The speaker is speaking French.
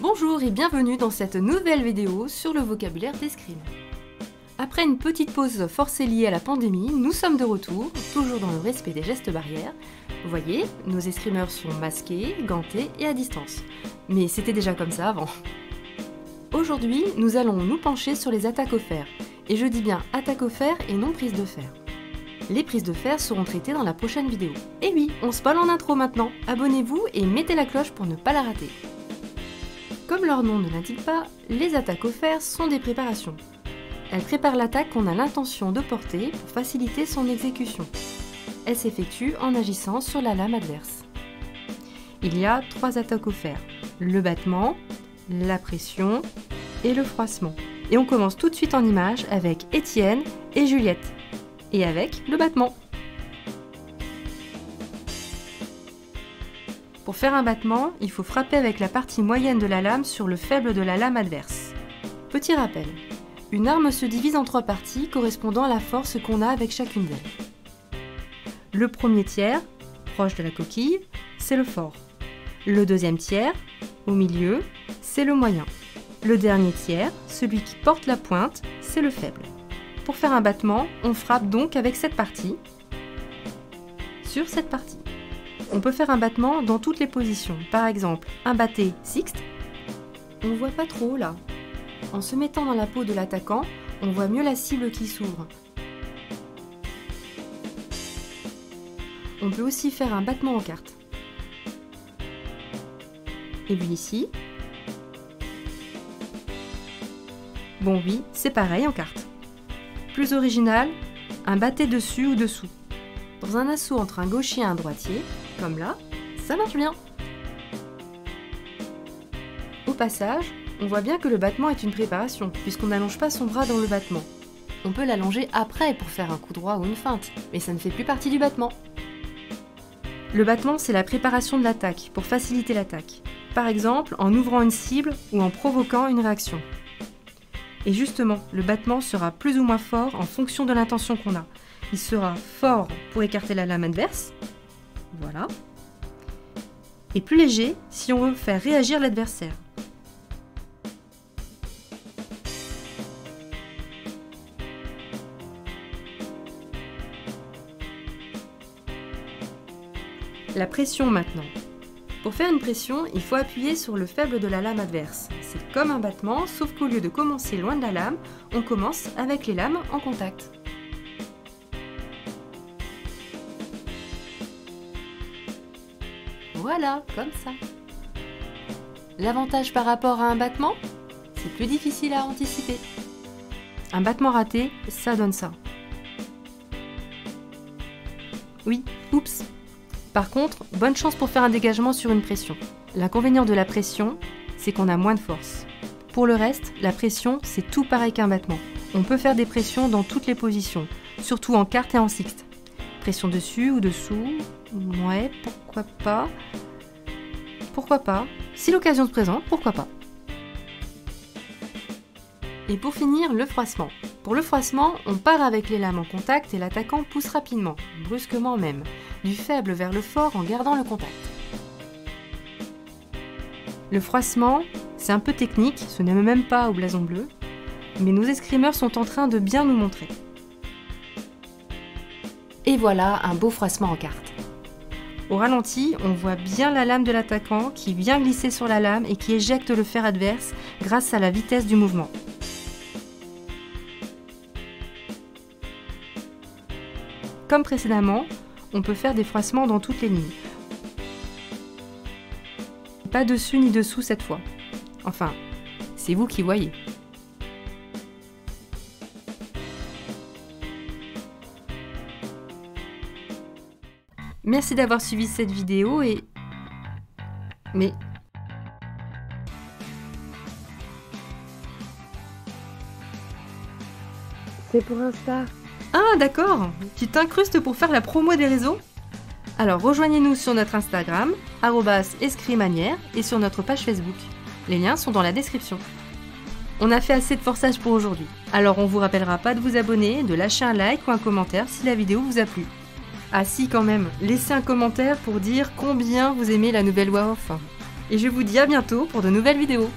Bonjour et bienvenue dans cette nouvelle vidéo sur le vocabulaire d'escrime. Après une petite pause forcée liée à la pandémie, nous sommes de retour, toujours dans le respect des gestes barrières. Vous voyez, nos escrimeurs sont masqués, gantés et à distance. Mais c'était déjà comme ça avant. Aujourd'hui, nous allons nous pencher sur les attaques au fer. Et je dis bien attaques au fer et non prises de fer. Les prises de fer seront traitées dans la prochaine vidéo. Et oui, on spoil en intro maintenant. Abonnez-vous et mettez la cloche pour ne pas la rater. Comme leur nom ne l'indique pas, les attaques au fer sont des préparations. Elles préparent l'attaque qu'on a l'intention de porter pour faciliter son exécution. Elles s'effectuent en agissant sur la lame adverse. Il y a 3 attaques au fer, le battement, la pression et le froissement. Et on commence tout de suite en image avec Étienne et Juliette, et avec le battement. Pour faire un battement, il faut frapper avec la partie moyenne de la lame sur le faible de la lame adverse. Petit rappel, une arme se divise en 3 parties correspondant à la force qu'on a avec chacune d'elles. Le premier tiers, proche de la coquille, c'est le fort. Le deuxième tiers, au milieu, c'est le moyen. Le dernier tiers, celui qui porte la pointe, c'est le faible. Pour faire un battement, on frappe donc avec cette partie sur cette partie. On peut faire un battement dans toutes les positions. Par exemple, un batté sixte. On voit pas trop là. En se mettant dans la peau de l'attaquant, on voit mieux la cible qui s'ouvre. On peut aussi faire un battement en carte. Et puis ici. Bon oui, c'est pareil en carte. Plus original, un batté dessus ou dessous. Dans un assaut entre un gaucher et un droitier, comme là, ça marche bien. Au passage, on voit bien que le battement est une préparation, puisqu'on n'allonge pas son bras dans le battement. On peut l'allonger après pour faire un coup droit ou une feinte, mais ça ne fait plus partie du battement. Le battement, c'est la préparation de l'attaque, pour faciliter l'attaque. Par exemple, en ouvrant une cible ou en provoquant une réaction. Et justement, le battement sera plus ou moins fort en fonction de l'intention qu'on a. Il sera fort pour écarter la lame adverse, voilà, et plus léger si on veut faire réagir l'adversaire. La pression maintenant. Pour faire une pression, il faut appuyer sur le faible de la lame adverse. C'est comme un battement, sauf qu'au lieu de commencer loin de la lame, on commence avec les lames en contact. Voilà, comme ça. L'avantage par rapport à un battement, c'est plus difficile à anticiper. Un battement raté, ça donne ça. Oui, oups. Par contre, bonne chance pour faire un dégagement sur une pression. L'inconvénient de la pression, c'est qu'on a moins de force. Pour le reste, la pression, c'est tout pareil qu'un battement. On peut faire des pressions dans toutes les positions, surtout en carte et en sixte. Pression dessus ou dessous, ouais, pourquoi pas. Pourquoi pas. Si l'occasion se présente, pourquoi pas. Et pour finir, le froissement. Pour le froissement, on part avec les lames en contact et l'attaquant pousse rapidement, brusquement même, du faible vers le fort en gardant le contact. Le froissement, c'est un peu technique, ce n'est même pas au blason bleu, mais nos escrimeurs sont en train de bien nous montrer. Et voilà un beau froissement en carte. Au ralenti, on voit bien la lame de l'attaquant qui vient glisser sur la lame et qui éjecte le fer adverse grâce à la vitesse du mouvement. Comme précédemment, on peut faire des froissements dans toutes les lignes. Pas dessus ni dessous cette fois. Enfin, c'est vous qui voyez. Merci d'avoir suivi cette vidéo et... Mais... C'est pour Insta. Ah d'accord, tu t'incrustes pour faire la promo des réseaux? Alors rejoignez-nous sur notre Instagram, @escrimanière, et sur notre page Facebook. Les liens sont dans la description. On a fait assez de forçage pour aujourd'hui. Alors on vous rappellera pas de vous abonner, de lâcher un like ou un commentaire si la vidéo vous a plu. Ah si quand même, laissez un commentaire pour dire combien vous aimez la nouvelle voix off. Et je vous dis à bientôt pour de nouvelles vidéos.